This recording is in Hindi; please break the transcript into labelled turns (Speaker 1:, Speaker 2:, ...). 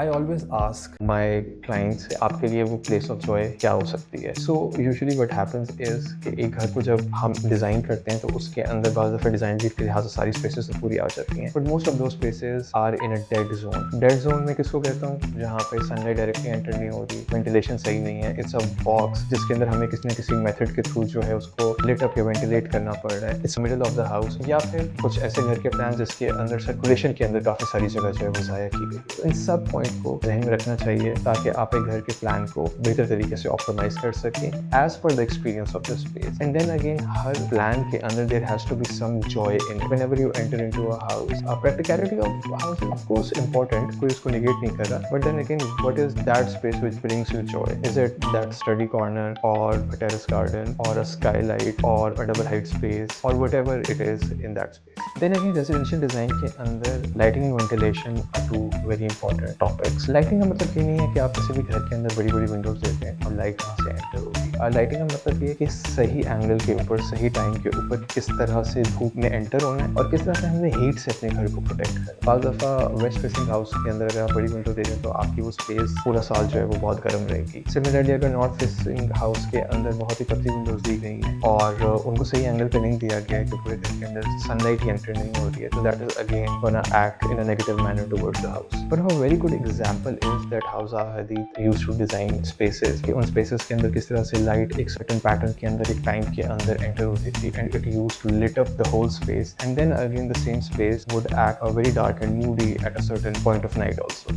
Speaker 1: I always ask my clients आपके लिए वो प्लेस ऑफ जॉय क्या हो सकती है। So usually what happens is कि एक घर को जब हम डिज़ाइन करते हैं तो उसके अंदर बहुत दफ़ा डिज़ाइन के लिहाज से सारी स्पेसेस तो पूरी आ जाती हैं, but most of those spaces are in a dead zone. Dead zone में किसको कहता हूँ? जहाँ पे सनलाइट डायरेक्टली एंटर नहीं हो रही, वेंटिलेशन सही नहीं है, इट्स अ बॉक्स जिसके अंदर हमें किसी न किसी मेथड के थ्रू जो है उसको लिट अप या वेंटिलेट करना पड़ रहा है, it's middle of the house. या फिर कुछ ऐसे घर के प्लान जिसके अंदर सर्कुलेशन के अंदर काफ़ी सारी जगह जो है वो ज़ाया की गई। तो इन सब पॉइंट को ध्यान में रखना चाहिए ताकि आप एक घर के प्लान को बेहतर तरीके से ऑप्टिमाइज कर सकें as per the experience of the space. And then again हर प्लान के अंदर there has to be some joy in whenever you enter into a house. Practicality of house is of course important, कोई इसको नेगेट नहीं कर रहा, but then again what is that space which brings you joy? Is it that study corner or a terrace garden और अ skylight और a double height space or whatever it is in that space. Then again residential design के अंदर lighting and ventilation are two very important topics. Lighting का मतलब ये नहीं है कि आप किसी भी घर के अंदर बड़ी बड़ी विंडोज देते हैं और लाइट वहाँ से एंटर होगी। लाइटिंग का मतलब ये है कि सही एंगल के ऊपर, सही टाइम के ऊपर किस तरह से धूप ने एंटर होना है और किस तरह से हमें हीट से अपने घर को प्रोटेक्ट करना है। बाज़ दफ़ा वेस्ट फेसिंग हाउस के अंदर अगर आप बड़ी विंडो दे दें तो आपकी वो स्पेस पूरा साल जो है वो बहुत गर्म रहेगी। सिमिलरली अगर नॉर्थ फेसिंग हाउस के अंदर बहुत ही पतली विंडोज दी गई हैं और उनको सही एंगल पे नहीं दिया गया है कि पूरे घर के अंदर सनलाइट ही एंटर नहीं हो रही है, तो that is again gonna act in a negative manner towards the house. But a very good example is that how Zaha Hadid used to design spaces कि उन स्पेसेस के अंदर किस तरह से लाइट एक सर्टेन पैटर्न के अंदर एक टाइम के अंदर एंटर होती थी and it used to lit up the whole space and then again the same space would act very dark and moody at a certain point of night also.